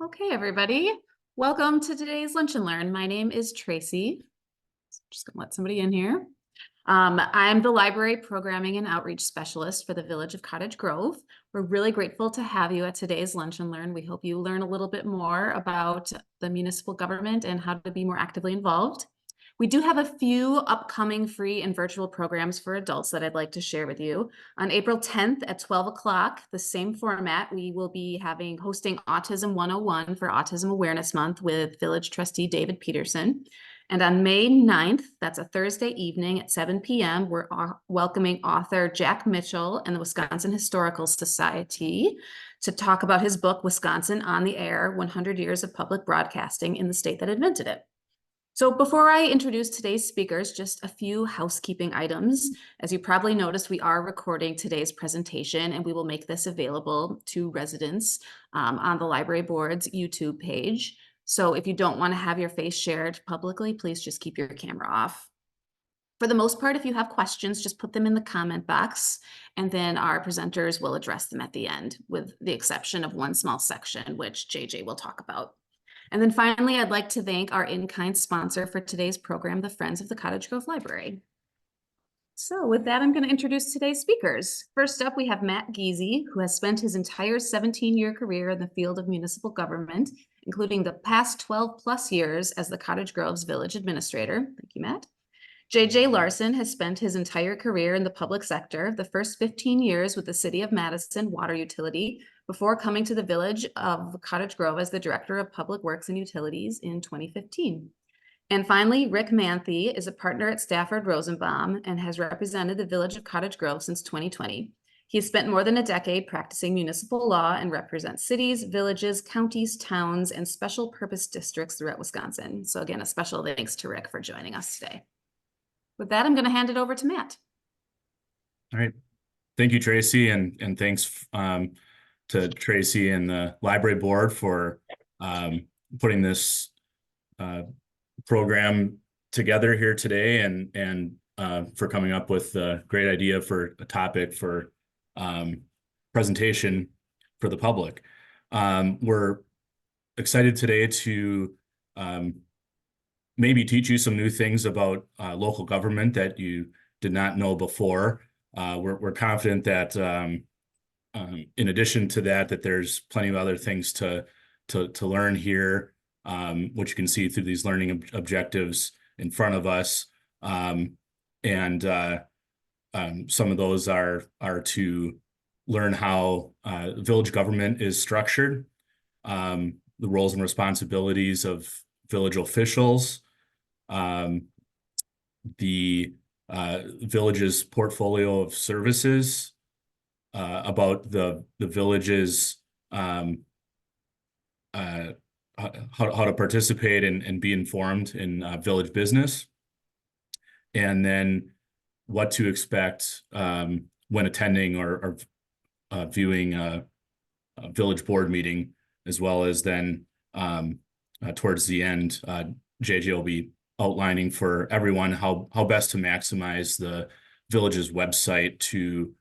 Okay, everybody. Welcome to today's Lunch and Learn. My name is Tracy. Just gonna let somebody in here. I'm the Library Programming and Outreach Specialist for the Village of Cottage Grove. We're really grateful to have you at today's Lunch and Learn. We hope you learn a little bit more about the municipal government and how to be more actively involved. We do have a few upcoming free and virtual programs for adults that I'd like to share with you. On April 10th at 12 o'clock, the same format, we will be hosting Autism 101 for Autism Awareness Month with Village Trustee David Peterson. And on May 9th, that's a Thursday evening at 7 p.m., we're welcoming author Jack Mitchell and the Wisconsin Historical Society to talk about his book, Wisconsin on the Air, 100 Years of Public Broadcasting in the State That Invented It. So before I introduce today's speakers, just a few housekeeping items. As you probably noticed, we are recording today's presentation and we will make this available to residents on the library board's YouTube page. So if you don't want to have your face shared publicly, please just keep your camera off. For the most part, if you have questions, just put them in the comment box and then our presenters will address them at the end, with the exception of one small section, which JJ will talk about. And then finally, I'd like to thank our in-kind sponsor for today's program, the Friends of the Cottage Grove Library. So with that, I'm going to introduce today's speakers. First up, we have Matt Giese, who has spent his entire 17-year career in the field of municipal government, including the past 12 plus years as the Cottage Grove's village administrator. Thank you, Matt. JJ Larson has spent his entire career in the public sector, the first 15 years with the City of Madison Water Utility, before coming to the Village of Cottage Grove as the Director of Public Works and Utilities in 2015. And finally, Rick Manthe is a partner at Stafford Rosenbaum and has represented the Village of Cottage Grove since 2020. He has spent more than a decade practicing municipal law and represents cities, villages, counties, towns, and special purpose districts throughout Wisconsin. So again, a special thanks to Rick for joining us today. With that, I'm going to hand it over to Matt. All right. Thank you, Tracy, and thanks to Tracy and the library board for putting this program together here today and for coming up with a great idea for a topic for presentation for the public. We're excited today to maybe teach you some new things about local government that you did not know before. We're confident that in addition to that there's plenty of other things to learn here, which you can see through these learning objectives in front of us. Some of those are to learn how village government is structured, the roles and responsibilities of village officials, the village's portfolio of services, about the village's how to participate and be informed in village business, and then what to expect when attending or viewing a village board meeting, as well as then towards the end, JJ will be outlining for everyone how best to maximize the village's website to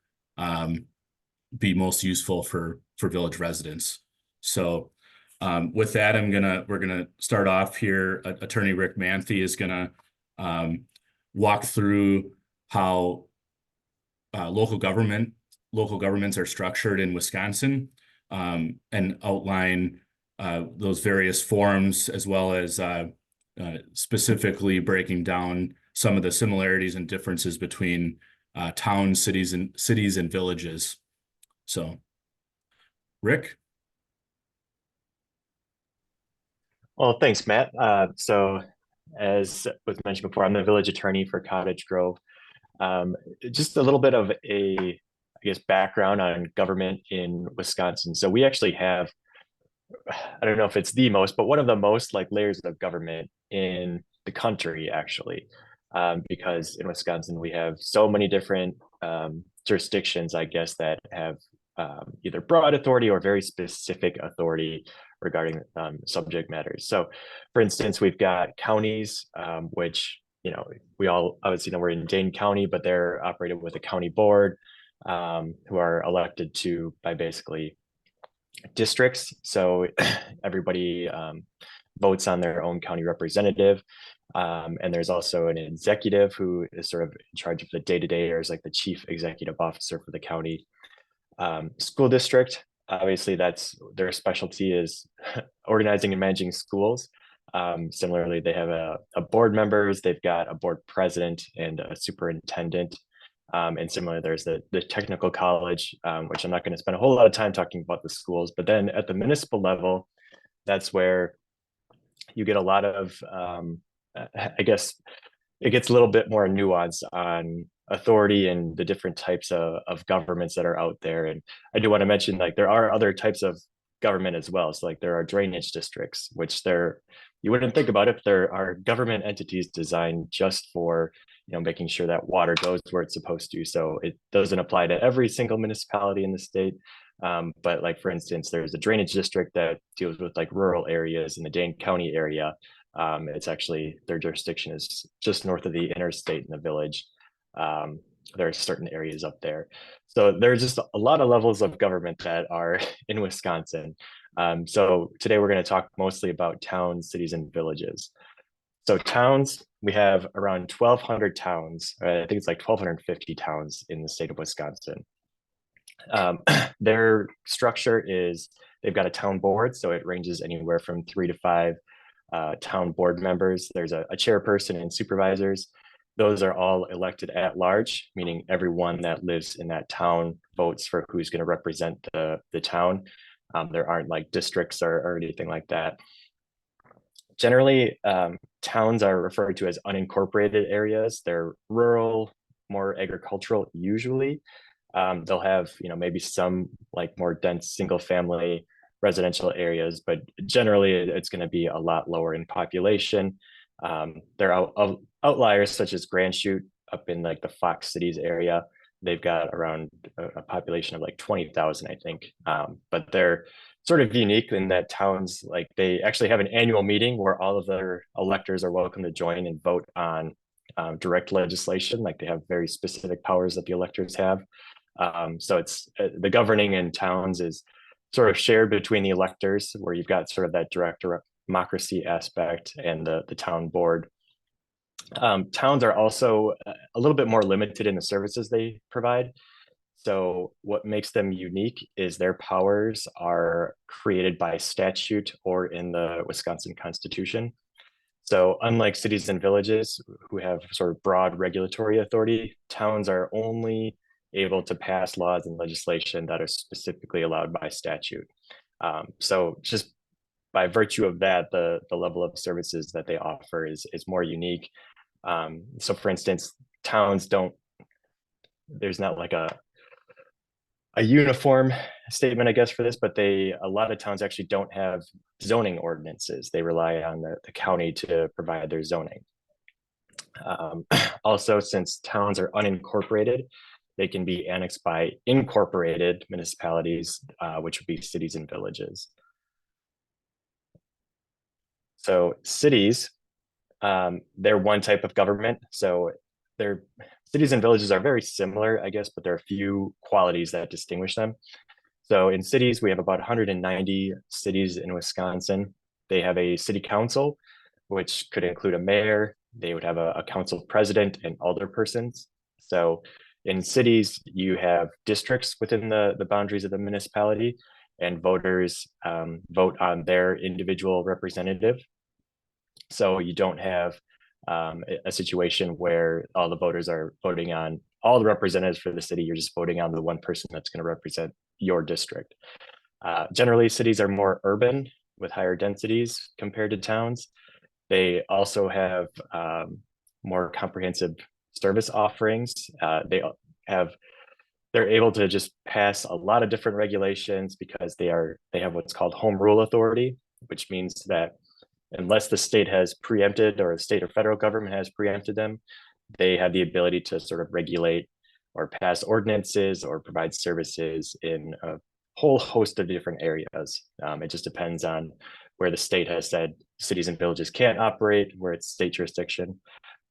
be most useful for village residents. So with that, we're gonna start off here. Attorney Rick Manthe is gonna walk through how local governments are structured in Wisconsin, and outline those various forms, as well as specifically breaking down some of the similarities and differences between towns, cities, and villages. So, Rick. Well, thanks, Matt. So as was mentioned before, I'm the village attorney for Cottage Grove. Just a little bit of I guess, background on government in Wisconsin. So we actually have, I don't know if it's the most, but one of the most like layers of government in the country, actually, because in Wisconsin we have so many different jurisdictions, I guess, that have either broad authority or very specific authority regarding subject matters. So, for instance, we've got counties, which, we all obviously know we're in Dane County, but they're operated with a county board, who are elected by basically districts. So everybody votes on their own county representative. And there's also an executive who is sort of in charge of the day-to-day, or is like the chief executive officer for the county. School district, obviously that's their specialty is organizing and managing schools. Similarly, they have a board members, they've got a board president and a superintendent. And similarly, there's the technical college, which I'm not going to spend a whole lot of time talking about the schools, but then at the municipal level, that's where you get a lot of, I guess it gets a little bit more nuanced on authority and the different types of governments that are out there. And I do want to mention, like, there are other types of government as well. So like there are drainage districts, which you wouldn't think about it, but there are government entities designed just for, making sure that water goes where it's supposed to. So it doesn't apply to every single municipality in the state. But like, for instance, there's a drainage district that deals with like rural areas in the Dane County area. It's actually, their jurisdiction is just north of the interstate in the village. There are certain areas up there. So there's just a lot of levels of government that are in Wisconsin. So today we're going to talk mostly about towns, cities, and villages. So towns, we have around 1,200 towns. I think it's like 1,250 towns in the state of Wisconsin. Their structure is, they've got a town board, so it ranges anywhere from 3 to 5 town board members. There's a chairperson and supervisors. Those are all elected at large, meaning everyone that lives in that town votes for who's going to represent the town. There aren't like districts or anything like that. Generally, towns are referred to as unincorporated areas. They're rural, more agricultural usually. They'll have, maybe some like more dense single family residential areas, but generally it's going to be a lot lower in population. There are outliers such as Grand Chute up in like the Fox Cities area. They've got around a population of like 20,000, I think. But they're sort of unique in that towns, like, they actually have an annual meeting where all of their electors are welcome to join and vote on direct legislation. Like, they have very specific powers that the electors have. So it's the governing in towns is sort of shared between the electors, where you've got sort of that direct democracy aspect and the town board. Towns are also a little bit more limited in the services they provide. So what makes them unique is their powers are created by statute or in the Wisconsin Constitution. So unlike cities and villages who have sort of broad regulatory authority, towns are only able to pass laws and legislation that are specifically allowed by statute. So just by virtue of that, the level of services that they offer is more unique. So for instance, towns there's not like a uniform statement, I guess, for this, but a lot of towns actually don't have zoning ordinances. They rely on the county to provide their zoning. Also, since towns are unincorporated, they can be annexed by incorporated municipalities, which would be cities and villages. So cities, they're one type of government. So cities and villages are very similar, I guess, but there are a few qualities that distinguish them. So in cities, we have about 190 cities in Wisconsin. They have a city council, which could include a mayor. They would have a council president and alderpersons. So in cities, you have districts within the boundaries of the municipality, and voters vote on their individual representative. So you don't have a situation where all the voters are voting on all the representatives for the city. You're just voting on the one person that's going to represent your district. Generally, cities are more urban with higher densities compared to towns. They also have more comprehensive service offerings. They're able to just pass a lot of different regulations because they have what's called home rule authority, which means that unless the state has preempted, or the state or federal government has preempted them, they have the ability to sort of regulate or pass ordinances or provide services in a whole host of different areas. It just depends on where the state has said cities and villages can't operate, where it's state jurisdiction.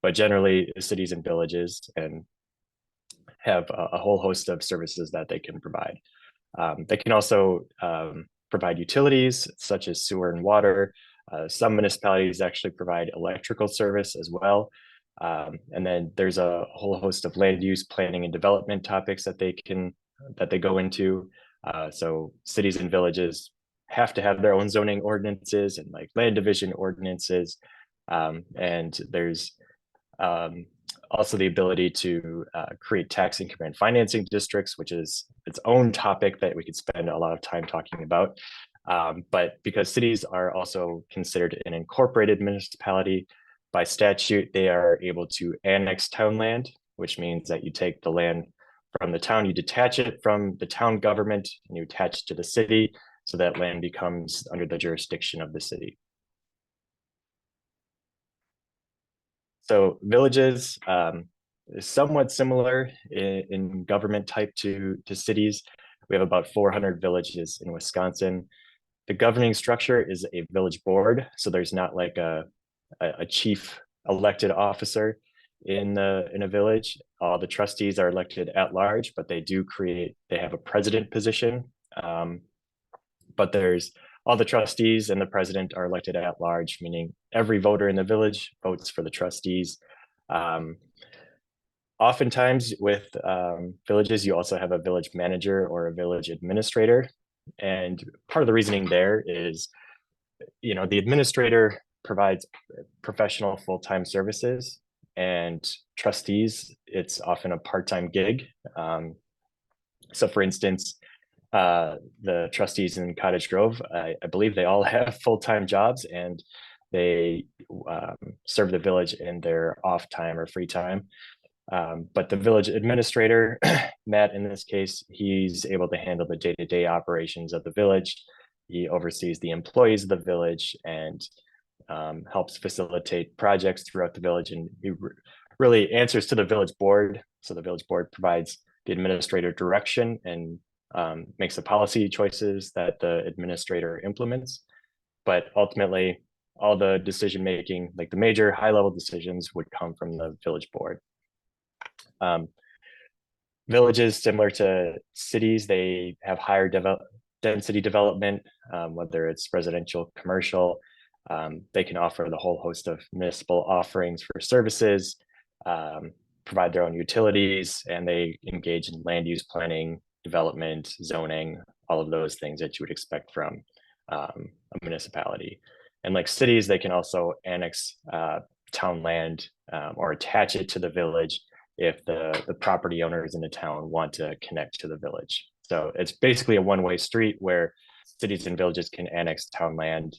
But generally, cities and villages and have a whole host of services that they can provide. They can also provide utilities such as sewer and water. Some municipalities actually provide electrical service as well. And then there's a whole host of land use planning and development topics that they go into. So cities and villages have to have their own zoning ordinances and like land division ordinances. And there's also the ability to create tax increment financing districts, which is its own topic that we could spend a lot of time talking about. But because cities are also considered an incorporated municipality, by statute, they are able to annex town land, which means that you take the land from the town, you detach it from the town government, and you attach it to the city, so that land becomes under the jurisdiction of the city. So villages is somewhat similar in government type to cities. We have about 400 villages in Wisconsin. The governing structure is a village board, so there's not like a chief elected officer in a village. All the trustees are elected at large, but they have a president position. But there's all the trustees and the president are elected at large, meaning every voter in the village votes for the trustees. Oftentimes with villages, you also have a village manager or a village administrator. And part of the reasoning there is, the administrator provides professional full-time services, and trustees, it's often a part-time gig. So for instance, the trustees in Cottage Grove, I believe they all have full-time jobs, and they serve the village in their off time or free time. But the village administrator, Matt, in this case, he's able to handle the day-to-day operations of the village. He oversees the employees of the village and helps facilitate projects throughout the village. And he really answers to the village board. So the village board provides the administrator direction and makes the policy choices that the administrator implements. But ultimately, all the decision-making, like the major high-level decisions, would come from the village board. Villages, similar to cities, they have higher density development, whether it's residential, commercial. They can offer the whole host of municipal offerings for services, provide their own utilities, and they engage in land use planning, development, zoning, all of those things that you would expect from a municipality. And like cities, they can also annex town land or attach it to the village if the property owners in the town want to connect to the village. So it's basically a one-way street where cities and villages can annex town land.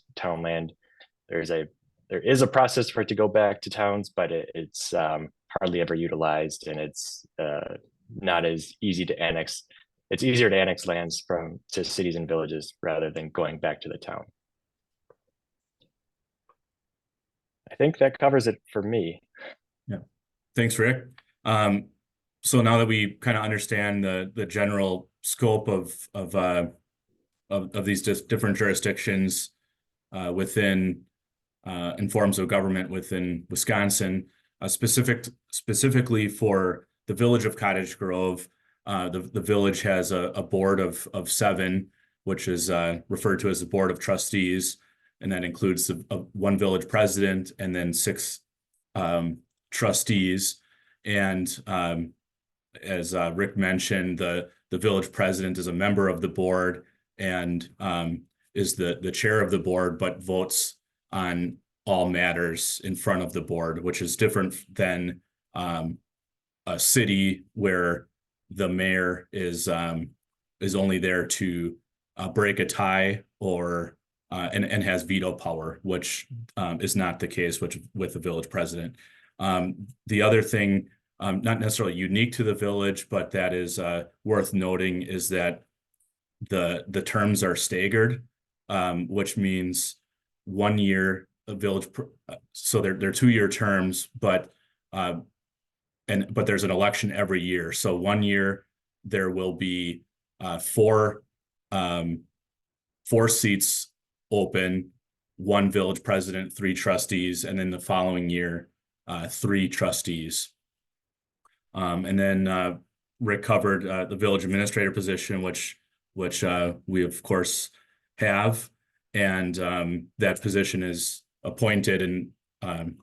There is a process for it to go back to towns, but it's hardly ever utilized, and it's not as easy to annex. It's easier to annex lands to cities and villages rather than going back to the town. I think that covers it for me. Yeah, thanks, Rick. So now that we kind of understand the general scope of these different jurisdictions within and forms of government within Wisconsin, specifically for the village of Cottage Grove, the village has a board of 7, which is referred to as the board of trustees, and that includes one village president and then 6 trustees. And as Rick mentioned, the village president is a member of the board and is the chair of the board, but votes on all matters in front of the board, which is different than a city where the mayor is only there to break a tie or and has veto power, which is not the case with the village president. The other thing, not necessarily unique to the village, but that is worth noting, is that the terms are staggered, which means 1 year a village. So they're 2-year terms, but there's an election every year. So 1 year there will be 4 seats open, 1 village president, 3 trustees, and then the following year 3 trustees. And then Rick covered the village administrator position, which we of course have. And that position is appointed and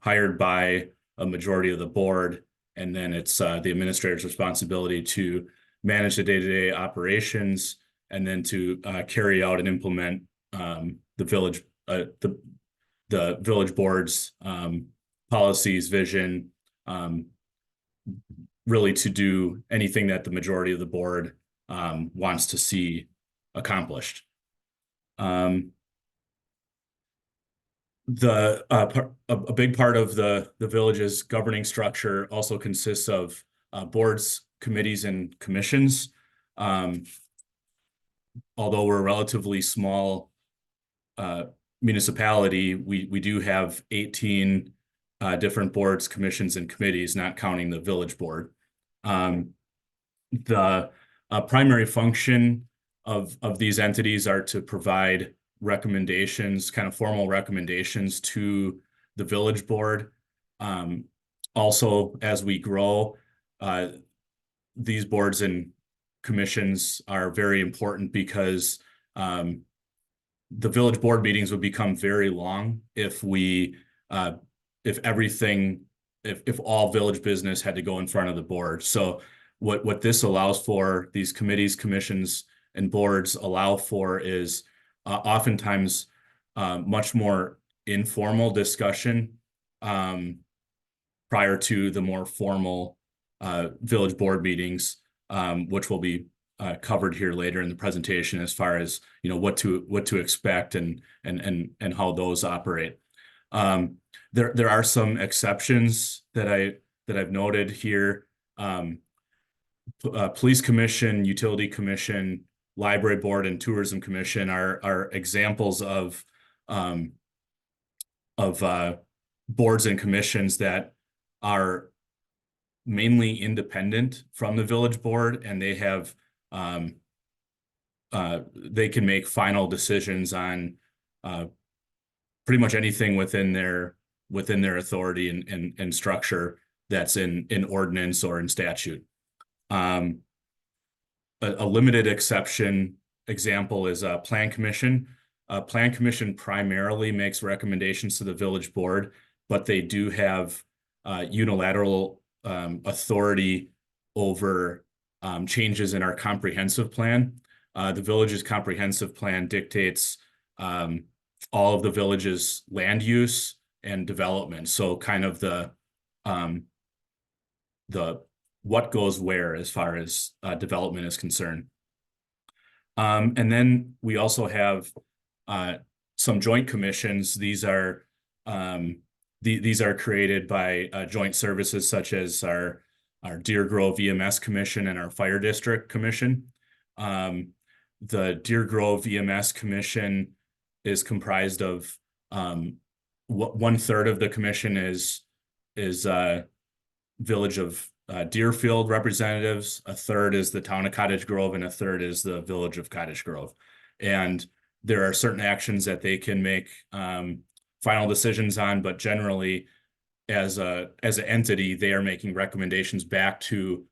hired by a majority of the board. And then it's the administrator's responsibility to manage the day-to-day operations and then to carry out and implement the village board's policies, vision, really to do anything that the majority of the board wants to see accomplished. A big part of the village's governing structure also consists of boards, committees, and commissions. Although we're a relatively small municipality, we do have 18 different boards, commissions, and committees, not counting the village board. The primary function of these entities are to provide recommendations, kind of formal recommendations to the village board. Also, as we grow, these boards and commissions are very important because the village board meetings would become very long if all village business had to go in front of the board. So what this allows for, these committees, commissions, and boards allow for is oftentimes much more informal discussion prior to the more formal village board meetings, which will be covered here later in the presentation as far as what to expect and how those operate. There are some exceptions that I've noted here. Police commission, utility commission, library board, and tourism commission are examples of boards and commissions that are mainly independent from the village board, and they have they can make final decisions on pretty much anything within their authority and structure that's in ordinance or in statute. A limited exception example is a plan commission. Plan commission primarily makes recommendations to the village board, but they do have unilateral authority over changes in our comprehensive plan. The village's comprehensive plan dictates all of the village's land use and development. So kind of the what goes where as far as development is concerned. And then we also have some joint commissions. These are created by joint services such as our Deer Grove EMS Commission and our Fire District Commission. The Deer Grove EMS Commission is comprised of 1/3 of the commission is Village of Deerfield representatives, 1/3 is the town of Cottage Grove, and 1/3 is the Village of Cottage Grove. And there are certain actions that they can make final decisions on, but generally as an entity, they are making recommendations back to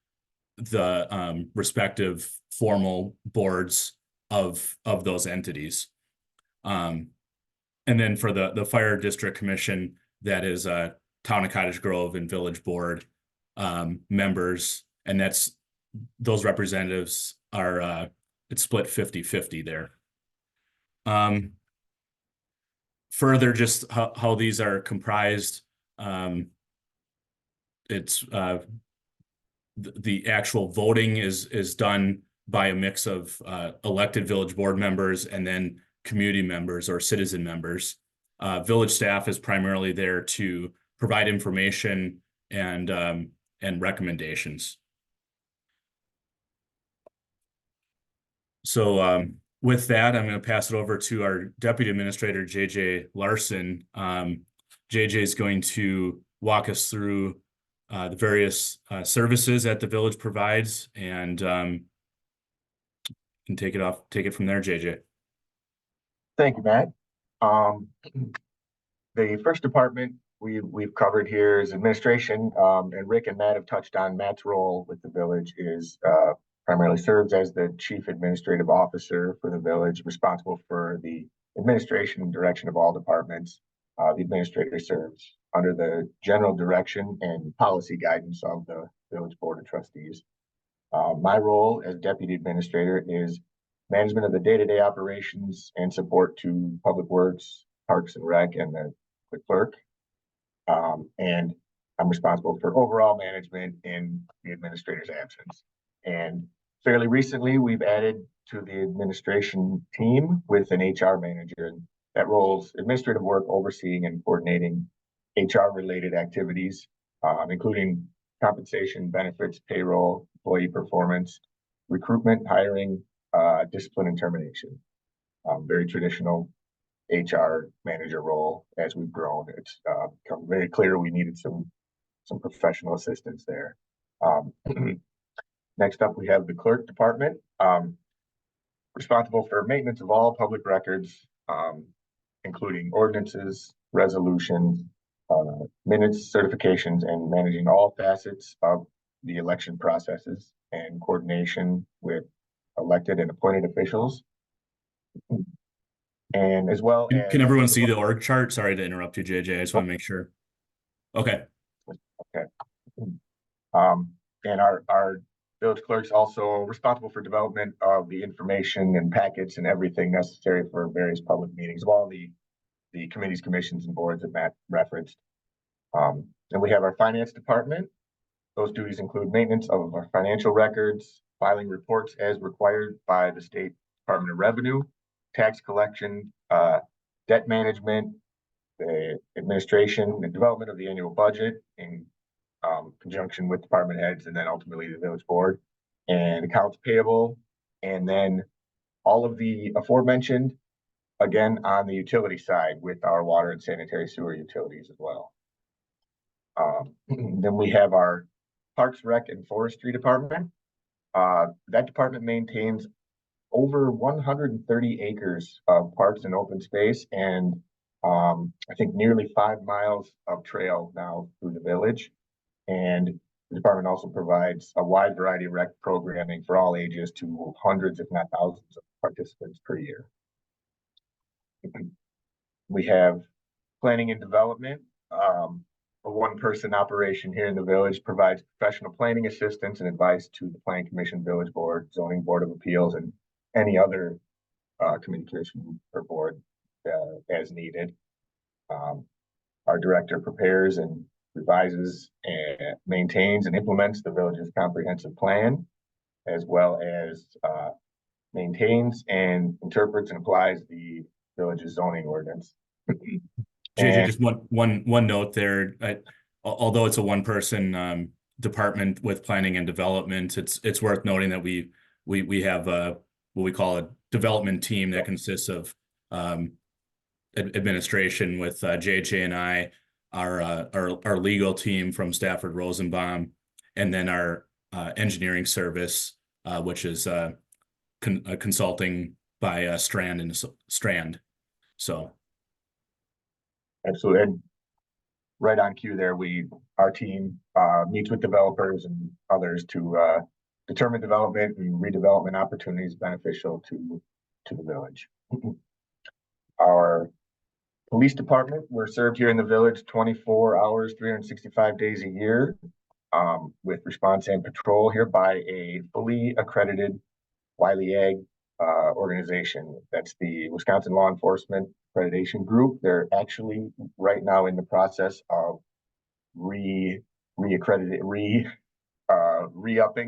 the respective formal boards of those entities. And then for the Fire District Commission, that is Town of Cottage Grove and Village Board members, and those representatives are it's split 50-50 there. Further, just how these are comprised, it's the actual voting is done by a mix of elected village board members and then community members or citizen members. Village staff is primarily there to provide information and recommendations. So with that, I'm going to pass it over to our Deputy Administrator, JJ Larson. JJ is going to walk us through the various services that the village provides, and can take it from there, JJ. Thank you, Matt. The first department we've covered here is administration, and Rick and Matt have touched on Matt's role with the village is primarily serves as the chief administrative officer for the village, responsible for the administration and direction of all departments. The administrator serves under the general direction and policy guidance of the village board of trustees. My role as deputy administrator is management of the day-to-day operations and support to Public Works, Parks and Rec, and the clerk. And I'm responsible for overall management in the administrator's absence. And fairly recently, we've added to the administration team with an HR manager, and that role's administrative work overseeing and coordinating HR-related activities, including compensation, benefits, payroll, employee performance, recruitment, hiring, discipline, and termination. Very traditional HR manager role. As we've grown, it's become very clear we needed some professional assistance there. Next up, we have the clerk department, responsible for maintenance of all public records, including ordinances, resolutions, minutes, certifications, and managing all facets of the election processes and coordination with elected and appointed officials. And as well as— Can everyone see the org chart? Sorry to interrupt you, JJ. I just want to make sure. Okay. Okay. And our village clerk's also responsible for development of the information and packets and everything necessary for various public meetings of all the committees, commissions, and boards that Matt referenced. And we have our finance department. Those duties include maintenance of our financial records, filing reports as required by the State Department of Revenue, tax collection, debt management, the administration, the development of the annual budget in conjunction with department heads, and then ultimately the village board, and accounts payable, and then all of the aforementioned, again, on the utility side with our water and sanitary sewer utilities as well. Then we have our Parks, Rec, and Forestry department. That department maintains over 130 acres of parks and open space, and I think nearly 5 miles of trail now through the village. And the department also provides a wide variety of rec programming for all ages to hundreds, if not thousands, of participants per year. We have planning and development. A one-person operation here in the village, provides professional planning assistance and advice to the Planning Commission, Village Board, Zoning Board of Appeals, and any other communication or board as needed. Our director prepares and revises and maintains and implements the village's comprehensive plan, as well as maintains and interprets and applies the village's zoning ordinance. JJ, just one note there. Although it's a one-person department with planning and development, it's worth noting that we have what we call a development team that consists of administration with JJ and I, our legal team from Stafford Rosenbaum, and then our engineering service, which is consulting by Strand. So. Absolutely. And right on cue there, our team meets with developers and others to determine development and redevelopment opportunities beneficial to the village. Our police department, we're served here in the village 24 hours, 365 days a year, with response and patrol here by a fully accredited Wiley Ag organization. That's the Wisconsin Law Enforcement Accreditation Group. They're actually right now in the process of re-upping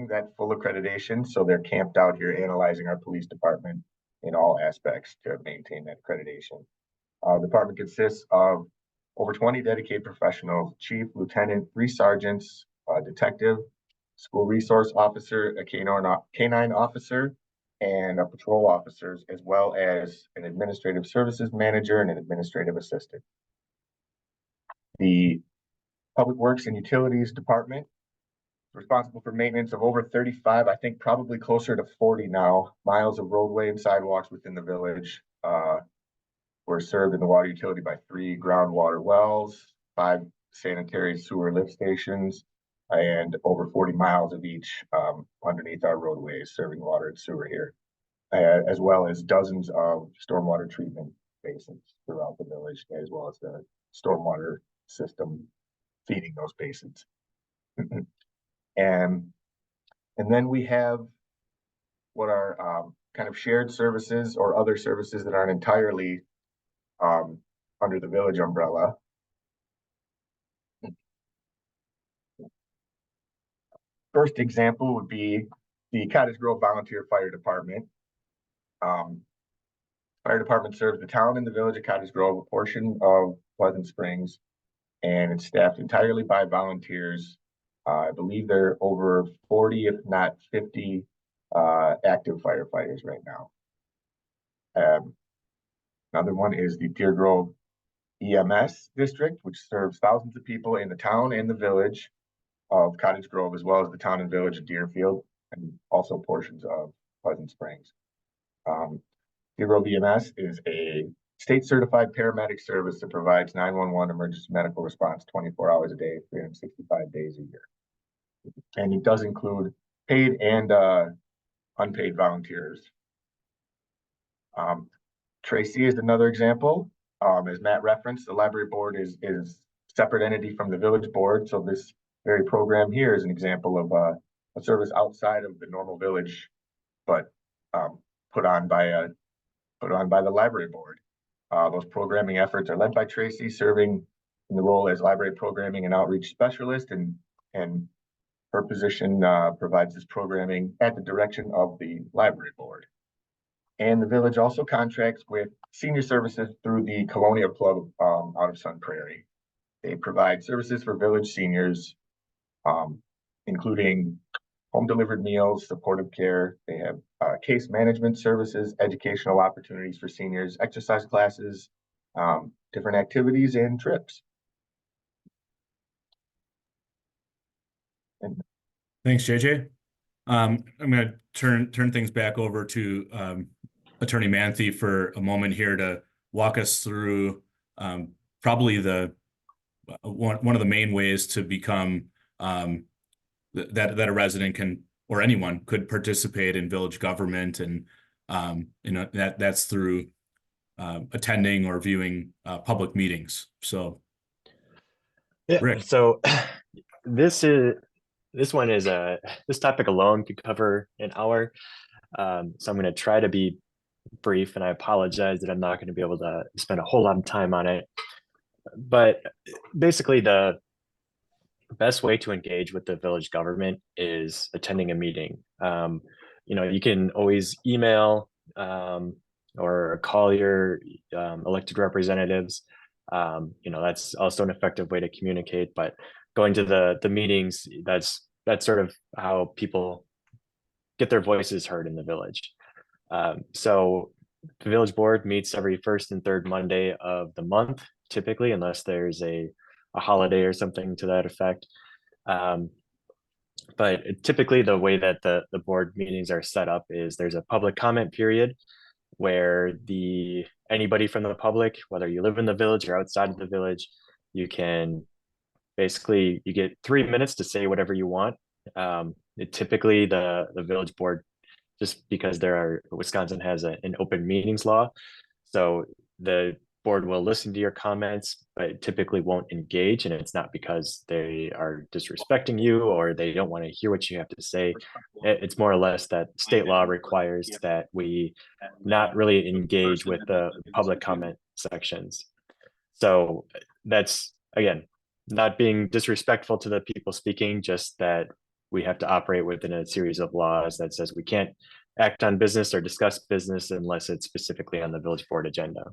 that full accreditation. So they're camped out here analyzing our police department in all aspects to maintain that accreditation. The department consists of over 20 dedicated professionals: chief, lieutenant, 3 sergeants, a detective, school resource officer, a canine officer, and a patrol officers, as well as an administrative services manager and an administrative assistant. The Public Works and Utilities Department is responsible for maintenance of over 35, I think probably closer to 40 now, miles of roadway and sidewalks within the village. We're served in the water utility by 3 groundwater wells, 5 sanitary sewer lift stations, and over 40 miles of each underneath our roadways, serving water and sewer here, as well as dozens of stormwater treatment basins throughout the village, as well as the stormwater system feeding those basins. and then we have what are kind of shared services or other services that aren't entirely under the village umbrella. First example would be the Cottage Grove Volunteer Fire Department. Fire department serves the town and the village of Cottage Grove, a portion of Pleasant Springs, and it's staffed entirely by volunteers. I believe there are over 40, if not 50, active firefighters right now. Another one is the Deer Grove EMS district, which serves thousands of people in the town and the village of Cottage Grove, as well as the town and village of Deerfield, and also portions of Pleasant Springs. Deer Grove EMS is a state certified paramedic service that provides 911 emergency medical response 24 hours a day, 365 days a year. And it does include paid and unpaid volunteers. Tracy is another example. As Matt referenced, the library board is a separate entity from the village board. So this very program here is an example of a service outside of the normal village, but put on by the library board. Those programming efforts are led by Tracy, serving in the role as library programming and outreach specialist, and her position provides this programming at the direction of the library board. And the village also contracts with senior services through the Colonial Club out of Sun Prairie. They provide services for village seniors, including home delivered meals, supportive care. They have case management services, educational opportunities for seniors, exercise classes, different activities and trips. Thanks, JJ. I'm going to turn things back over to Attorney Manthe for a moment here to walk us through probably the one of the main ways to become that a resident can, or anyone could, participate in village government, and that's through attending or viewing public meetings. So, yeah, Rick. So this topic alone could cover an hour. So I'm going to try to be brief, and I apologize that I'm not going to be able to spend a whole lot of time on it. But basically, the best way to engage with the village government is attending a meeting. You can always email or call your elected representatives. That's also an effective way to communicate. But going to the meetings, that's sort of how people get their voices heard in the village. So the village board meets every first and third Monday of the month, typically, unless there's a holiday or something to that effect. But typically the way that the board meetings are set up is there's a public comment period where anybody from the public, whether you live in the village or outside of the village, you get 3 minutes to say whatever you want. Typically the village board, just because Wisconsin has an open meetings law, so the board will listen to your comments, but typically won't engage. And it's not because they are disrespecting you or they don't want to hear what you have to say. It's more or less that state law requires that we not really engage with the public comment sections. So that's, again, not being disrespectful to the people speaking, just that we have to operate within a series of laws that says we can't act on business or discuss business unless it's specifically on the village board agenda.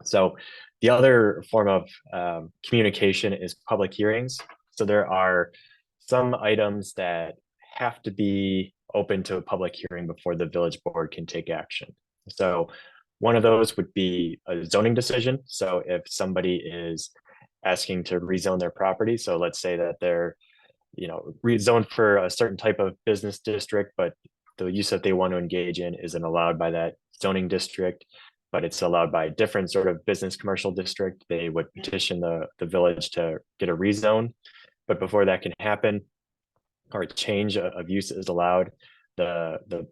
So the other form of communication is public hearings. So there are some items that have to be open to a public hearing before the village board can take action. So one of those would be a zoning decision. So if somebody is asking to rezone their property, so let's say that they're rezoned for a certain type of business district, but the use that they want to engage in isn't allowed by that zoning district, but it's allowed by a different sort of business commercial district, they would petition the village to get a rezone. But before that can happen, or a change of use is allowed, the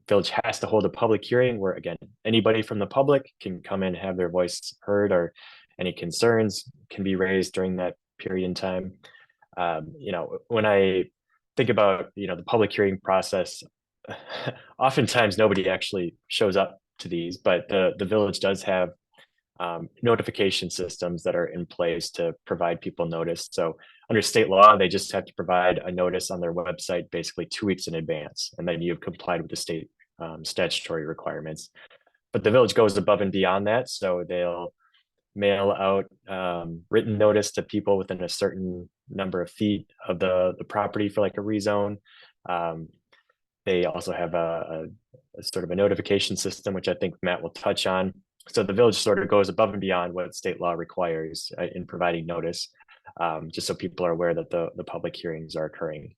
village has to hold a public hearing where, again, anybody from the public can come in and have their voice heard, or any concerns can be raised during that period in time. When I think about, the public hearing process, oftentimes nobody actually shows up to these, but the village does have notification systems that are in place to provide people notice. So under state law, they just have to provide a notice on their website basically 2 weeks in advance, and then you've complied with the state statutory requirements. But the village goes above and beyond that, so they'll mail out written notice to people within a certain number of feet of the property for like a rezone. They also have a sort of a notification system, which I think Matt will touch on. So the village sort of goes above and beyond what state law requires in providing notice, just so people are aware that the public hearings are occurring.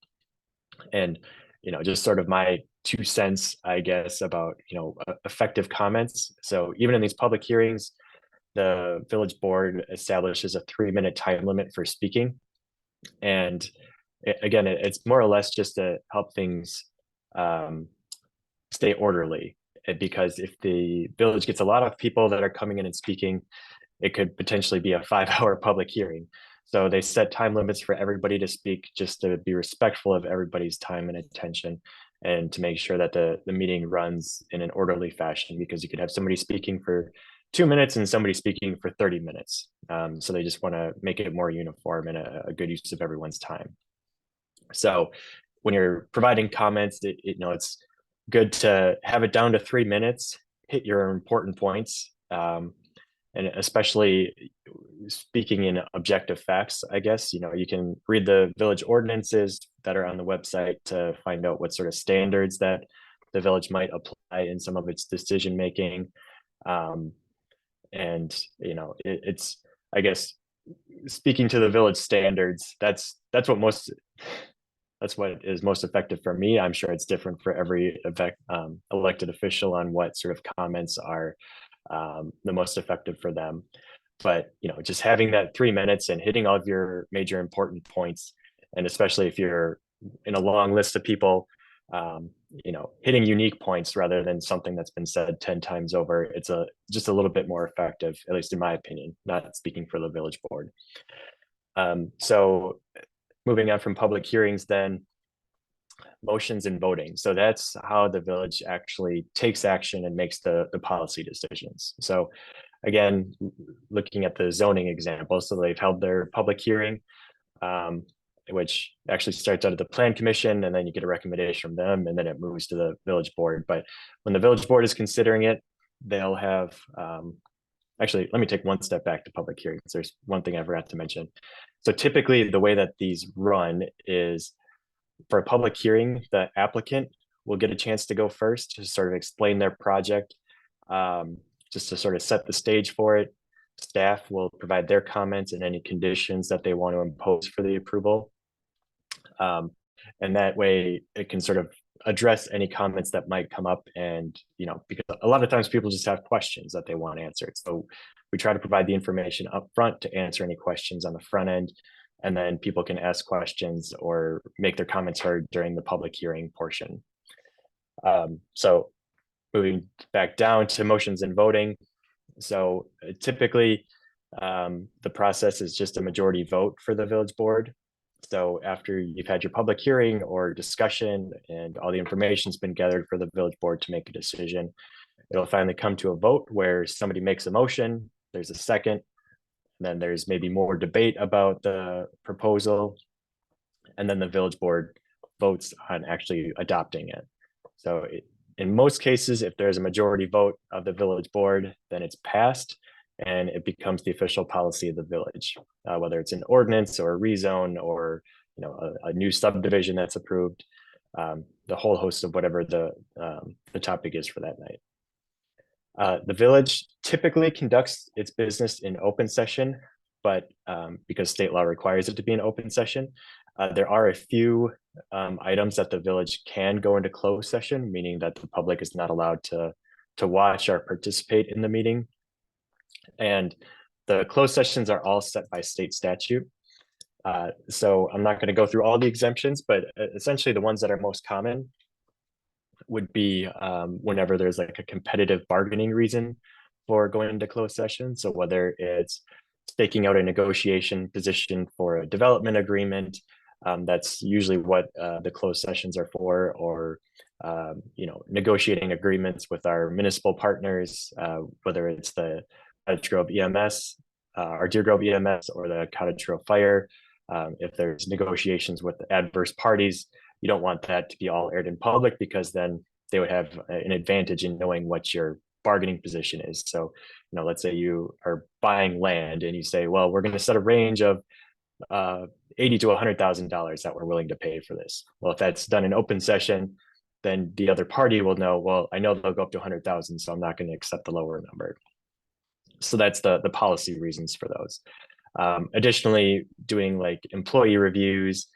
And, just sort of my 2 cents, I guess, about, effective comments. So even in these public hearings, the village board establishes a 3-minute time limit for speaking. And again, it's more or less just to help things stay orderly, because if the village gets a lot of people that are coming in and speaking, it could potentially be a 5-hour public hearing. So they set time limits for everybody to speak, just to be respectful of everybody's time and attention, and to make sure that the meeting runs in an orderly fashion, because you could have somebody speaking for 2 minutes and somebody speaking for 30 minutes. So they just want to make it more uniform and a good use of everyone's time. So when you're providing comments, it's good to have it down to 3 minutes, hit your important points, and especially speaking in objective facts, I guess. You can read the village ordinances that are on the website to find out what sort of standards that the village might apply in some of its decision making. It's, I guess, speaking to the village standards, that's what is most effective for me. I'm sure it's different for every elected official on what sort of comments are the most effective for them. But just having that 3 minutes and hitting all of your major important points, and especially if you're in a long list of people, hitting unique points rather than something that's been said 10 times over, it's just a little bit more effective, at least in my opinion, not speaking for the village board. So moving on from public hearings, then motions and voting. So that's how the village actually takes action and makes the policy decisions. So again, looking at the zoning example, so they've held their public hearing, which actually starts out at the plan commission, and then you get a recommendation from them, and then it moves to the village board. But when the village board is considering it, they'll have, actually, let me take one step back to public hearings. There's one thing I forgot to mention. So typically the way that these run is, for a public hearing, the applicant will get a chance to go first to sort of explain their project, just to sort of set the stage for it. Staff will provide their comments and any conditions that they want to impose for the approval. And that way it can sort of address any comments that might come up. And, because a lot of times people just have questions that they want answered. So we try to provide the information up front to answer any questions on the front end. And then people can ask questions or make their comments heard during the public hearing portion. So moving back down to motions and voting. So typically the process is just a majority vote for the village board. So after you've had your public hearing or discussion and all the information's been gathered for the village board to make a decision, it'll finally come to a vote where somebody makes a motion, there's a second, then there's maybe more debate about the proposal, and then the village board votes on actually adopting it. So in most cases, if there's a majority vote of the village board, then it's passed and it becomes the official policy of the village, whether it's an ordinance or a rezone or a new subdivision that's approved, the whole host of whatever the topic is for that night. The village typically conducts its business in open session, but because state law requires it to be an open session, there are a few items that the village can go into closed session, meaning that the public is not allowed to watch or participate in the meeting. And the closed sessions are all set by state statute. So I'm not going to go through all the exemptions, but essentially the ones that are most common would be whenever there's like a competitive bargaining reason for going into closed session. So whether it's staking out a negotiation position for a development agreement, that's usually what the closed sessions are for, or negotiating agreements with our municipal partners, whether it's the Cottage Grove EMS, our Deer Grove EMS, or the Cottage Grove Fire. If there's negotiations with adverse parties, you don't want that to be all aired in public, because then they would have an advantage in knowing what your bargaining position is. So, let's say you are buying land and you say, well, we're going to set a range of $80,000 to $100,000 that we're willing to pay for this. Well, if that's done in open session, then the other party will know, well, I know they'll go up to 100,000, so I'm not going to accept the lower number. So that's the policy reasons for those. Additionally, doing like employee reviews,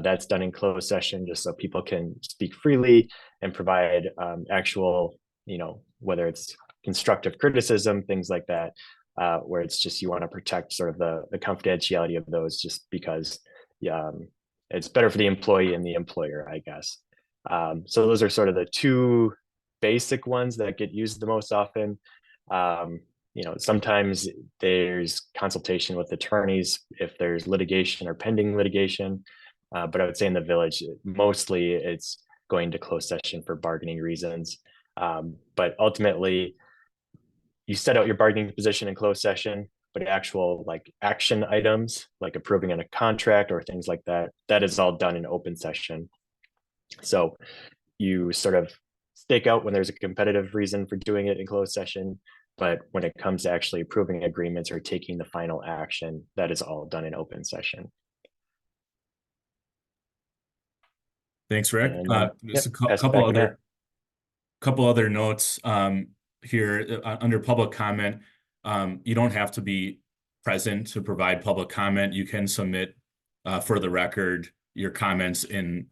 that's done in closed session, just so people can speak freely and provide actual, whether it's constructive criticism, things like that, where it's just you want to protect sort of the confidentiality of those, just because it's better for the employee and the employer, I guess. So those are sort of the two basic ones that get used the most often. Sometimes there's consultation with attorneys if there's litigation or pending litigation. But I would say in the village, mostly it's going to closed session for bargaining reasons. But ultimately, you set out your bargaining position in closed session, but actual like action items, like approving on a contract or things like that, that is all done in open session. So you sort of stake out when there's a competitive reason for doing it in closed session. But when it comes to actually approving agreements or taking the final action, that is all done in open session. Thanks, Rick. Just Yep, couple other notes here under public comment. You don't have to be present to provide public comment. You can submit for the record your comments in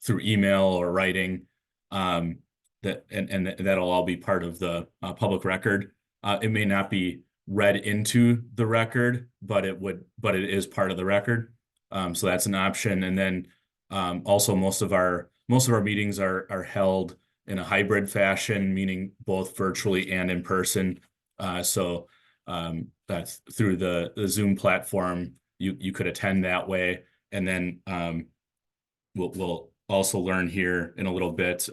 through email or writing. That'll all be part of the public record. It may not be read into the record, but it is part of the record. So that's an option. And then also most of our meetings are held in a hybrid fashion, meaning both virtually and in person. So that's through the Zoom platform, you could attend that way. And then we'll also learn here in a little bit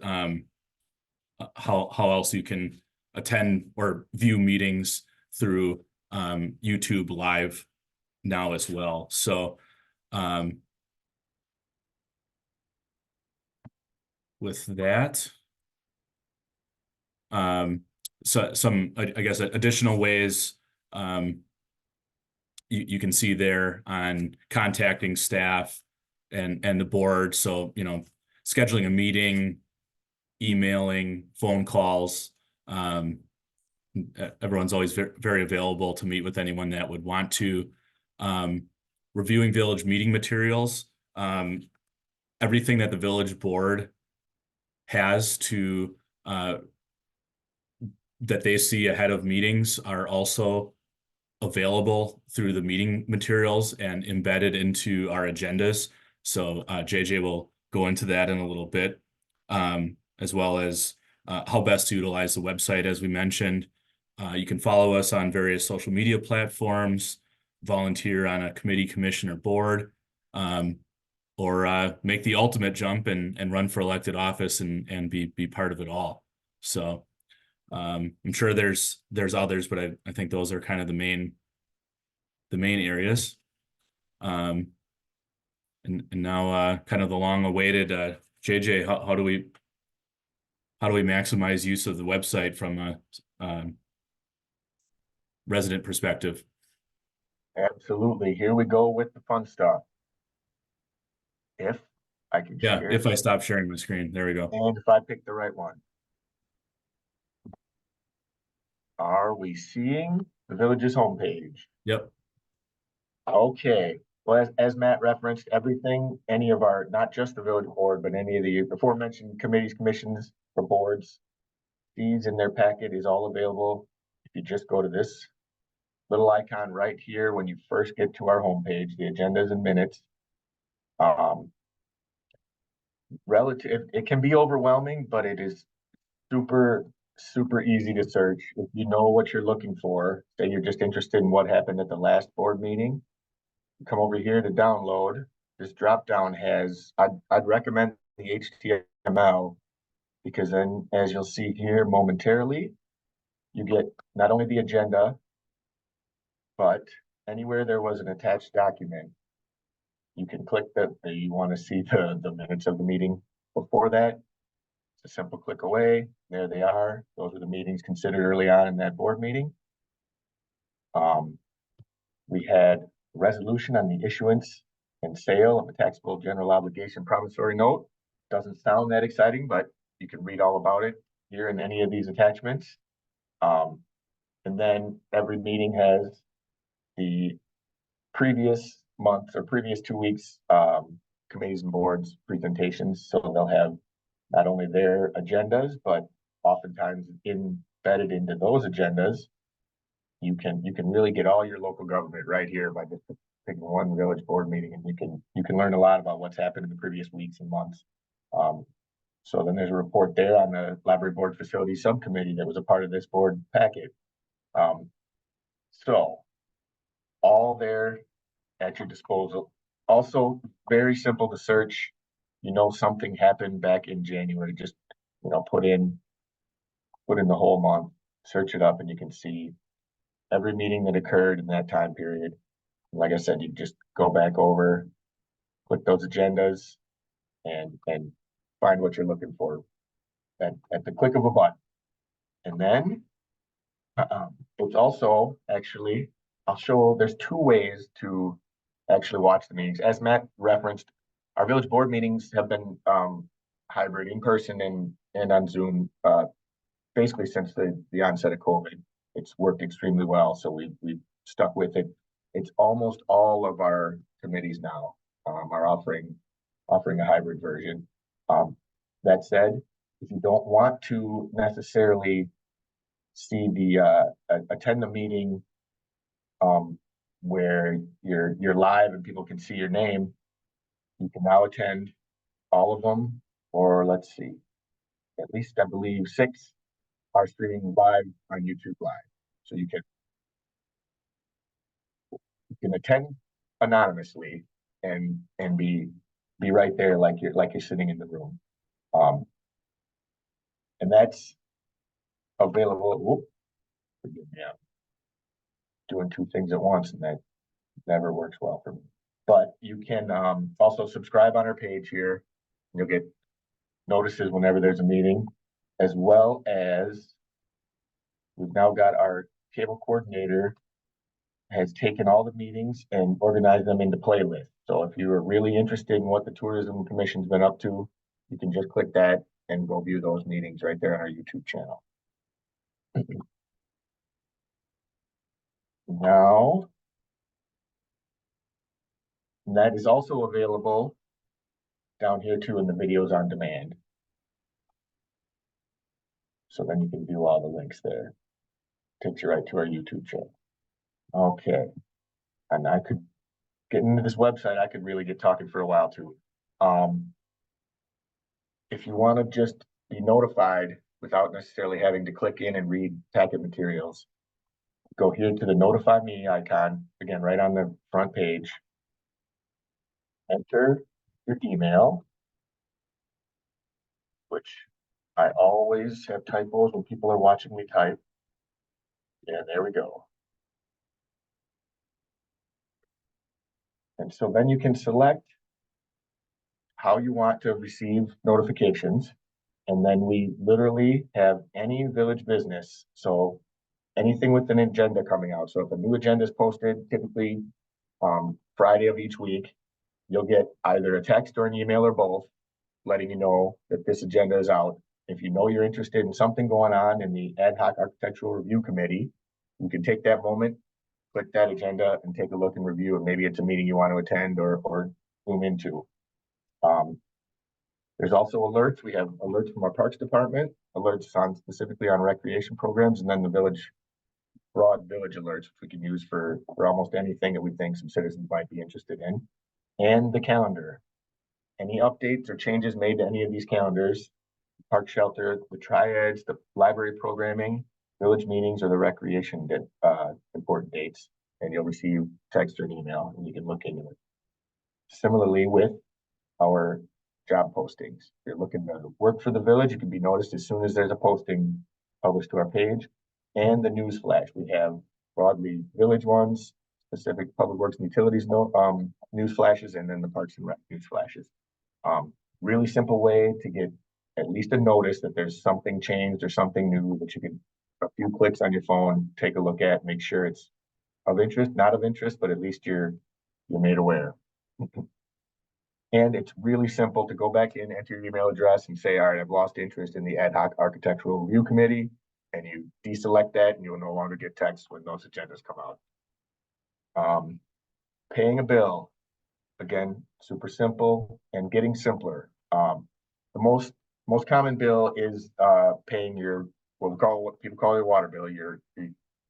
how else you can attend or view meetings through YouTube Live now as well. So with that, so some, I guess, additional ways you can see there on contacting staff and the board. So, scheduling a meeting, emailing, phone calls. Everyone's always very available to meet with anyone that would want to. Reviewing village meeting materials. Everything that the village board has to that they see ahead of meetings are also available through the meeting materials and embedded into our agendas. So JJ will go into that in a little bit, as well as how best to utilize the website, as we mentioned. You can follow us on various social media platforms, volunteer on a committee, commission, or board, or make the ultimate jump and run for elected office and be part of it all. So I'm sure there's others, but I think those are kind of the main areas. And now kind of the long awaited JJ, how do we maximize use of the website from a resident perspective? Absolutely. Here we go with the fun stuff. If I can share. If I stop sharing my screen, there we go. And if I pick the right one. Are we seeing the village's homepage? Yep. Okay. Well, as Matt referenced, everything, any of our, not just the village board, but any of the aforementioned committees, commissions, or boards, feeds in their packet is all available. If you just go to this little icon right here when you first get to our homepage, the agendas and minutes. Relative, it can be overwhelming, but it is super, super easy to search. If you know what you're looking for, say you're just interested in what happened at the last board meeting, you come over here to download. This drop down has, I'd recommend the HTML, because then, as you'll see here momentarily, you get not only the agenda, but anywhere there was an attached document, you can click that you want to see the minutes of the meeting before that. It's a simple click away. There they are. Those are the meetings considered early on in that board meeting. We had resolution on the issuance and sale of a taxable general obligation promissory note. Doesn't sound that exciting, but you can read all about it here in any of these attachments. And then every meeting has the previous month or previous 2 weeks committees and boards presentations. So they'll have not only their agendas, but oftentimes embedded into those agendas, you can really get all your local government right here by just picking one village board meeting, and you can learn a lot about what's happened in the previous weeks and months. So then there's a report there on the library board facility subcommittee that was a part of this board packet. So all there at your disposal. Also very simple to search. You know, something happened back in January, just, you know, put in the whole month, search it up, and you can see every meeting that occurred in that time period. Like I said, you just go back over, click those agendas, and find what you're looking for at the click of a button. And then it's also actually, I'll show, there's 2 ways to actually watch the meetings. As Matt referenced, our village board meetings have been hybrid, in person and on Zoom, basically since the onset of COVID. It's worked extremely well, so we've stuck with it. It's almost all of our committees now are offering a hybrid version. That said, if you don't want to necessarily see attend the meeting where you're live and people can see your name, you can now attend all of them, or let's see, at least I believe 6 are streaming live on YouTube Live. So you can attend anonymously and be right there like you're sitting in the room. And that's available. Whoop, forgive me, I'm doing 2 things at once, and that never works well for me. But you can also subscribe on our page here. You'll get notices whenever there's a meeting, as well as we've now got our cable coordinator has taken all the meetings and organized them into playlists. So if you are really interested in what the Tourism Commission's been up to, you can just click that and go view those meetings right there on our YouTube channel. Now, that is also available down here too in the videos on demand. So then you can view all the links there. Takes you right to our YouTube channel. Okay. And I could get into this website, I could really get talking for a while too. If you want to just be notified without necessarily having to click in and read packet materials, go here to the notify me icon, again, right on the front page. Enter your email, which I always have typos when people are watching me type. And there we go. And so then you can select how you want to receive notifications. And then we literally have any village business. So anything with an agenda coming out. So if a new agenda is posted, typically Friday of each week, you'll get either a text or an email or both, letting you know that this agenda is out. If you know you're interested in something going on in the Ad Hoc Architectural Review Committee, you can take that moment, click that agenda, and take a look and review. And maybe it's a meeting you want to attend or zoom into. There's also alerts. We have alerts from our Parks Department, alerts specifically on recreation programs, and then the village broad village alerts, which we can use for almost anything that we think some citizens might be interested in, and the calendar. Any updates or changes made to any of these calendars, park shelter, the triads, the library programming, village meetings, or the recreation important dates, and you'll receive text or an email, and you can look into it. Similarly, with our job postings, if you're looking to work for the village, it can be noticed as soon as there's a posting published to our page. And the news flash, we have broadly village ones, specific public works and utilities news flashes, and then the parks and rec news flashes. Really simple way to get at least a notice that there's something changed or something new that you can, a few clicks on your phone, take a look at, make sure it's of interest, not of interest, but at least you're made aware. And it's really simple to go back in, enter your email address, and say, all right, I've lost interest in the ad hoc architectural review committee, and you deselect that, and you will no longer get texts when those agendas come out. Paying a bill, again, super simple and getting simpler. The most common bill is paying your what people call your water bill, your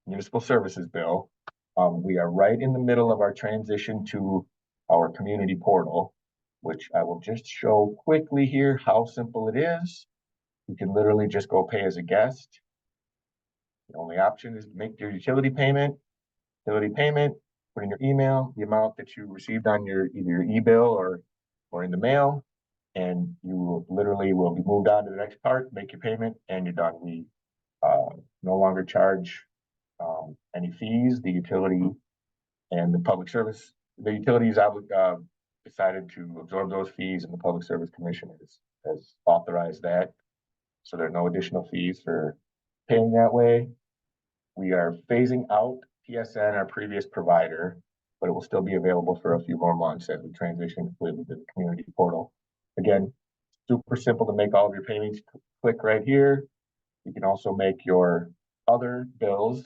municipal services bill. We are right in the middle of our transition to our community portal, which I will just show quickly here how simple it is. You can literally just go pay as a guest. The only option is to make your utility payment, put in your email the amount that you received on your either your e-bill or in the mail, and you literally will be moved on to the next part, make your payment, and you're done. We no longer charge any fees. The utility and the public service, the utilities decided to absorb those fees, and the Public Service Commission has authorized that. So there are no additional fees for paying that way. We are phasing out PSN, our previous provider, but it will still be available for a few more months as we transition completely to the community portal. Again, super simple to make all of your payments. Click right here. You can also make your other bills.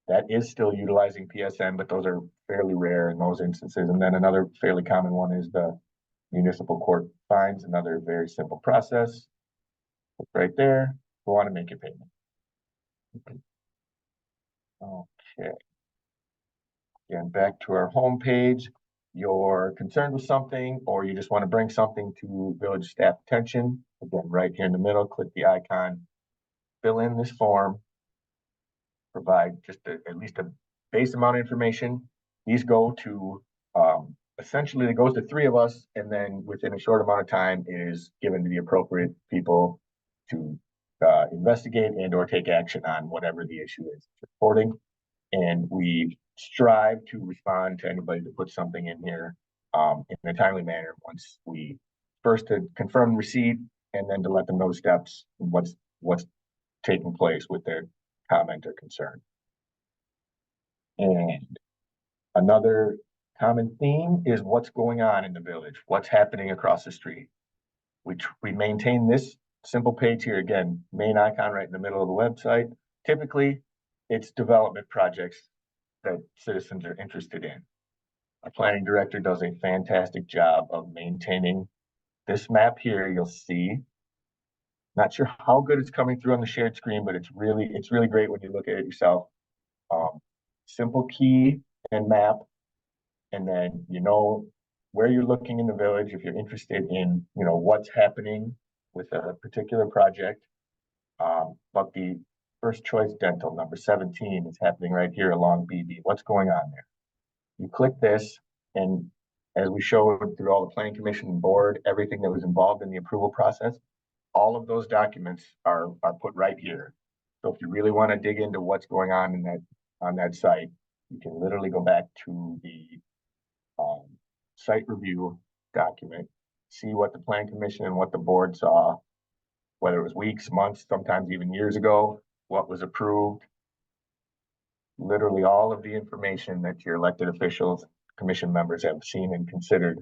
That is still utilizing PSN, but those are fairly rare in those instances. And then another fairly common one is the municipal court fines, another very simple process. Click right there, go on and make your payment. Okay. Again, back to our home page. You're concerned with something, or you just want to bring something to village staff attention. Again, right here in the middle, click the icon, fill in this form, provide just at least a base amount of information. These go to, essentially it goes to 3 of us, and then within a short amount of time is given to the appropriate people to investigate and or take action on whatever the issue is reporting. And we strive to respond to anybody that puts something in here in a timely manner once we first to confirm receipt, and then to let them know steps and what's taking place with their comment or concern. And another common theme is what's going on in the village, what's happening across the street. We maintain this simple page here, again, main icon right in the middle of the website. Typically, it's development projects that citizens are interested in. Our planning director does a fantastic job of maintaining this map here. You'll see, not sure how good it's coming through on the shared screen, but it's really great when you look at it yourself. Simple key and map, and then you know where you're looking in the village if you're interested in what's happening with a particular project. But the first choice dental number 17 is happening right here along BB. What's going on there? You click this, and as we showed through all the planning commission and board, everything that was involved in the approval process, all of those documents are put right here. So if you really want to dig into what's going on in that site, you can literally go back to the site review document, see what the planning commission and what the board saw, whether it was weeks, months, sometimes even years ago, what was approved. Literally all of the information that your elected officials, commission members have seen and considered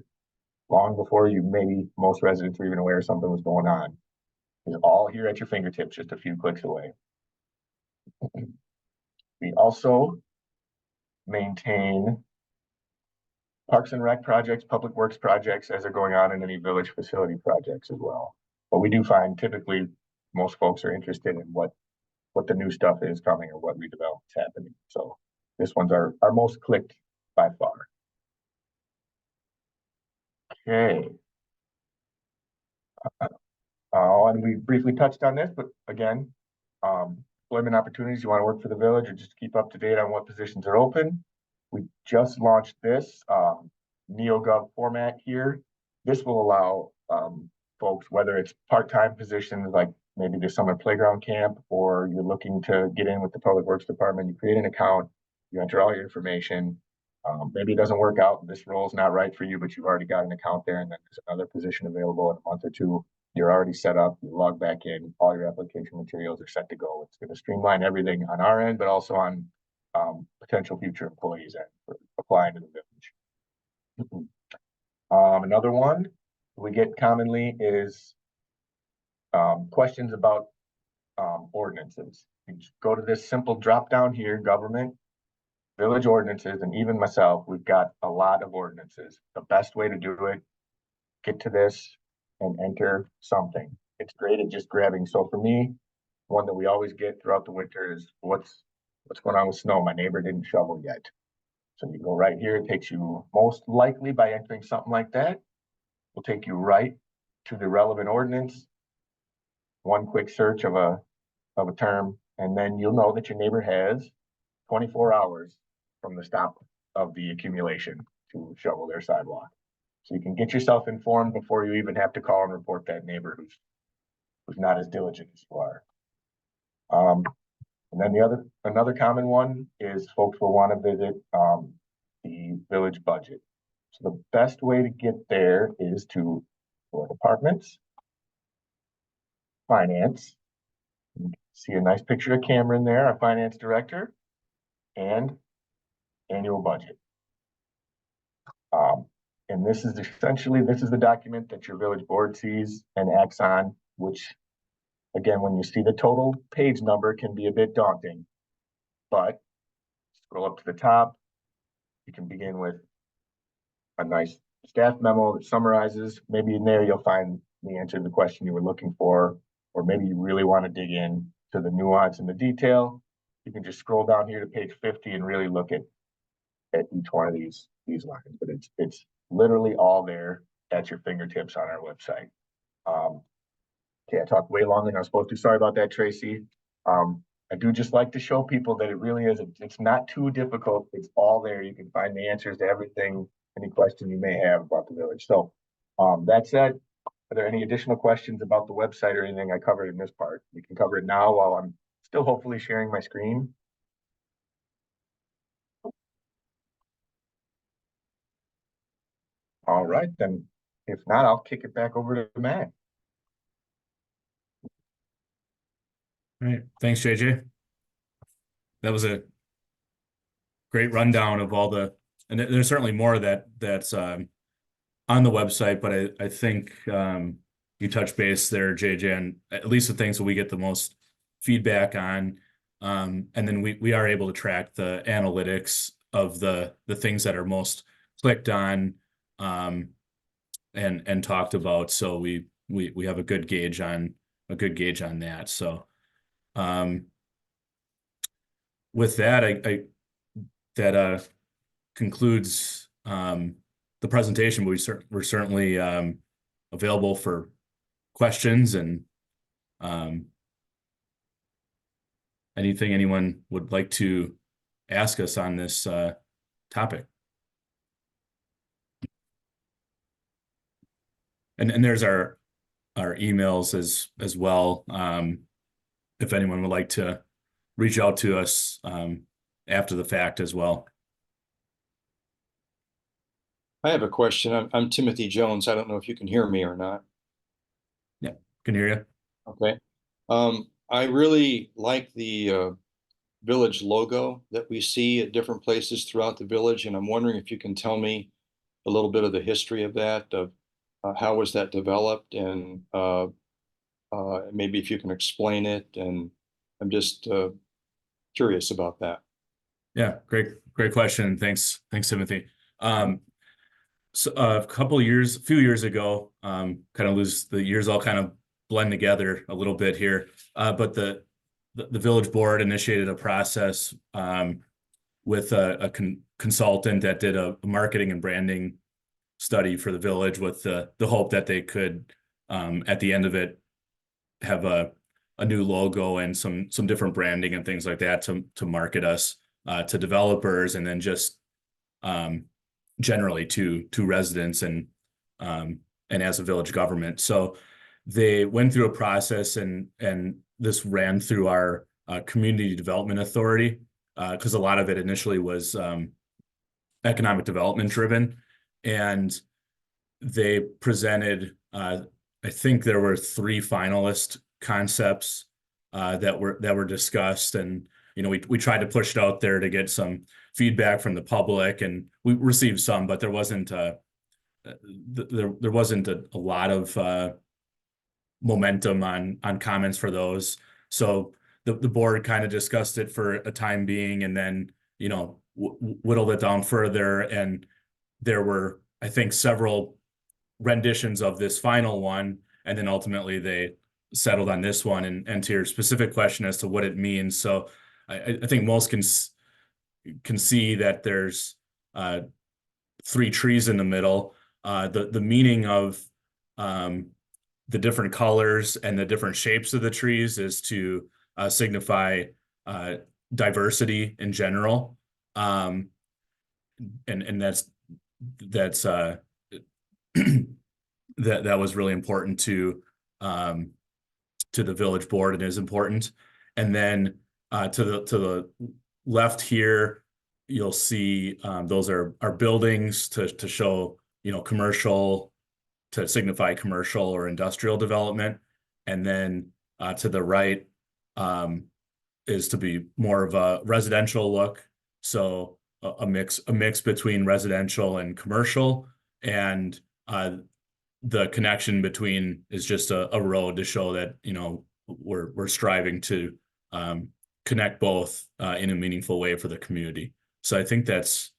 long before maybe most residents were even aware something was going on, is all here at your fingertips, just a few clicks away. We also maintain parks and rec projects, public works projects as they're going on, in any village facility projects as well. But we do find typically most folks are interested in what what the new stuff is coming or what redevelopment is happening. So this one's our most clicked by far. Okay. And we briefly touched on this, but again, employment opportunities, you want to work for the village or just keep up to date on what positions are open. We just launched this NeoGov format here. This will allow folks, whether it's part-time positions like maybe the summer playground camp, or you're looking to get in with the Public Works Department, you create an account, you enter all your information. Maybe it doesn't work out, this role is not right for you, but you've already got an account there, and then there's another position available in a month or two. You're already set up, you log back in, all your application materials are set to go. It's going to streamline everything on our end, but also on potential future employees and for applying to the village. Another one we get commonly is questions about ordinances. You just go to this simple drop down here, government, village ordinances, and even myself, we've got a lot of ordinances. The best way to do it, get to this and enter something. It's great at just grabbing. So for me, one that we always get throughout the winter is what's going on with snow? My neighbor didn't shovel yet. So you go right here. It takes you most likely by entering something like that, will take you right to the relevant ordinance. One quick search of a term, and then you'll know that your neighbor has 24 hours from the stop of the accumulation to shovel their sidewalk. So you can get yourself informed before you even have to call and report that neighbor who's not as diligent as you are. And then another common one is folks will want to visit the village budget. So the best way to get there is to go to departments, finance. You can see a nice picture of Cameron there, our finance director, and annual budget. And this is the document that your village board sees and acts on, which again, when you see the total page number can be a bit daunting, but scroll up to the top, you can begin with a nice staff memo that summarizes. Maybe in there you'll find the answer to the question you were looking for, or maybe you really want to dig in to the nuance and the detail. You can just scroll down here to page 50 and really look at each one of these lines, but it's literally all there at your fingertips on our website. Okay, I talked way longer than I was supposed to. Sorry about that, Tracy. I do just like to show people that it really is, it's not too difficult. It's all there. You can find the answers to everything, any question you may have about the village. So that said, are there any additional questions about the website or anything I covered in this part? We can cover it now while I'm still hopefully sharing my screen. All right, then if not, I'll kick it back over to Matt. All right, thanks, JJ. That was a great rundown of all the, and there's certainly more that's on the website, but I think you touched base there, JJ, and at least the things that we get the most feedback on, and then we are able to track the analytics of the things that are most clicked on and talked about. So we have a good gauge on that. So with that, that concludes the presentation. We're certainly available for questions and anything anyone would like to ask us on this topic. And there's our emails as well. If anyone would like to reach out to us after the fact as well. I have a question. I'm Timothy Jones. I don't know if you can hear me or not. Yeah, can hear you. Okay. I really like the village logo that we see at different places throughout the village, and I'm wondering if you can tell me a little bit of the history of that, of how was that developed, and maybe if you can explain it. And I'm just curious about that. Yeah, great question. Thanks, Timothy. So a few years ago, kind of the years all kind of blend together a little bit here. But the village board initiated a process with a consultant that did a marketing and branding study for the village with the hope that they could at the end of it have a new logo and some different branding and things like that to market us to developers, and then just generally to residents and as a village government. So they went through a process, and this ran through our community development authority, because a lot of it initially was economic development driven, and they presented, I think there were 3 finalist concepts that were discussed, and we tried to push it out there to get some feedback from the public, and we received some, but there wasn't there wasn't a lot of momentum on comments for those. So the board kind of discussed it for a time being, and then whittled it down further, and there were, I think, several renditions of this final one, and then ultimately they settled on this one. And to your specific question as to what it means, so I think most can see that there's 3 trees in the middle. The meaning of the different colors and the different shapes of the trees is to signify diversity in general, and that's that was really important to the village board, and is important. And then to the left here, you'll see those are buildings to show commercial, to signify commercial or industrial development. And then to the right is to be more of a residential look. So a mix between residential and commercial, and the connection between is just a road to show that we're striving to connect both in a meaningful way for the community. So I think that's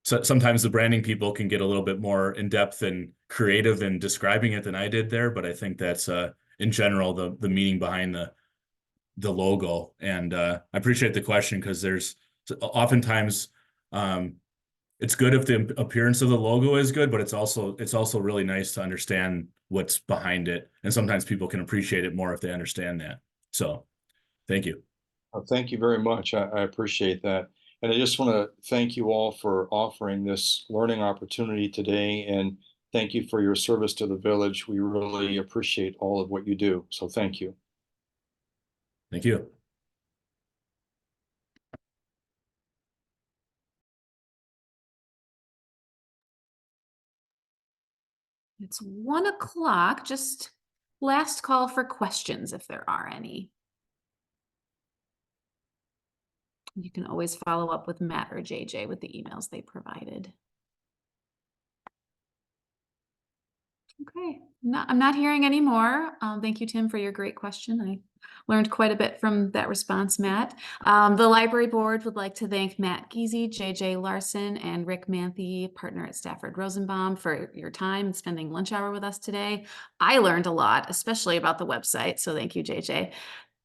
so sometimes the branding people can get a little bit more in depth and creative in describing it than I did there, but I think that's in general the meaning behind the logo. And I appreciate the question, because there's oftentimes it's good if the appearance of the logo is good, but it's also really nice to understand what's behind it, and sometimes people can appreciate it more if they understand that. So thank you. Well, thank you very much. I appreciate that. And I just want to thank you all for offering this learning opportunity today, and thank you for your service to the village. We really appreciate all of what you do. So thank you. Thank you. It's 1 o'clock, just last call for questions if there are any. You can always follow up with Matt or JJ with the emails they provided. Okay, I'm not hearing any more. Thank you, Tim, for your great question. I learned quite a bit from that response, Matt. The library board would like to thank Matt Giese, JJ Larson, and Rick Manthe, partner at Stafford Rosenbaum, for your time and spending lunch hour with us today. I learned a lot, especially about the website, so thank you, JJ.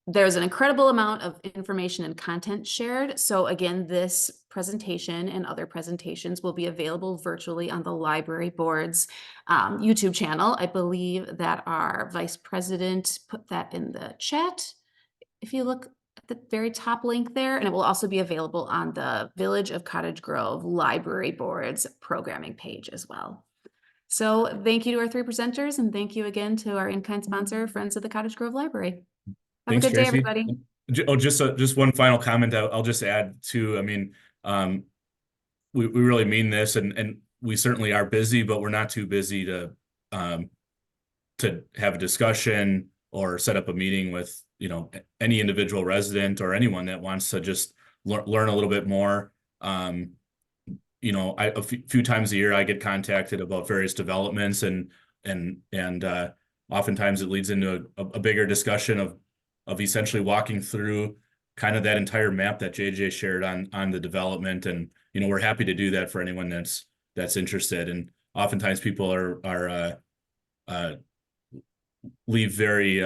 There's an incredible amount of information and content shared. So again, this presentation and other presentations will be available virtually on the library board's YouTube channel. I believe that our vice president put that in the chat. If you look at the very top link there, and it will also be available on the Village of Cottage Grove Library Board's programming page as well. So thank you to our 3 presenters, and thank you again to our in-kind sponsor, Friends of the Cottage Grove Library. Have Thanks, a good day, Tracy. everybody. Oh, just one final comment I'll just add too. I mean, we really mean this, and we certainly are busy, but we're not too busy to have a discussion or set up a meeting with any individual resident or anyone that wants to just learn a little bit more. A few times a year I get contacted about various developments, and oftentimes it leads into a bigger discussion of essentially walking through kind of that entire map that JJ shared on the development. And we're happy to do that for anyone that's interested. And oftentimes people are leave very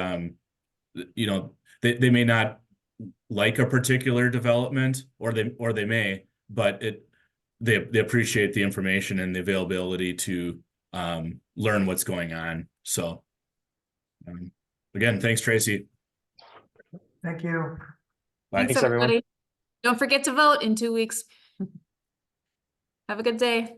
you know, they may not like a particular development, or they may, but they appreciate the information and the availability to learn what's going on. So again, thanks, Tracy. Thank you. Bye. Thanks, Thanks, everyone. everybody. Don't forget to vote in 2 weeks. Have a good day.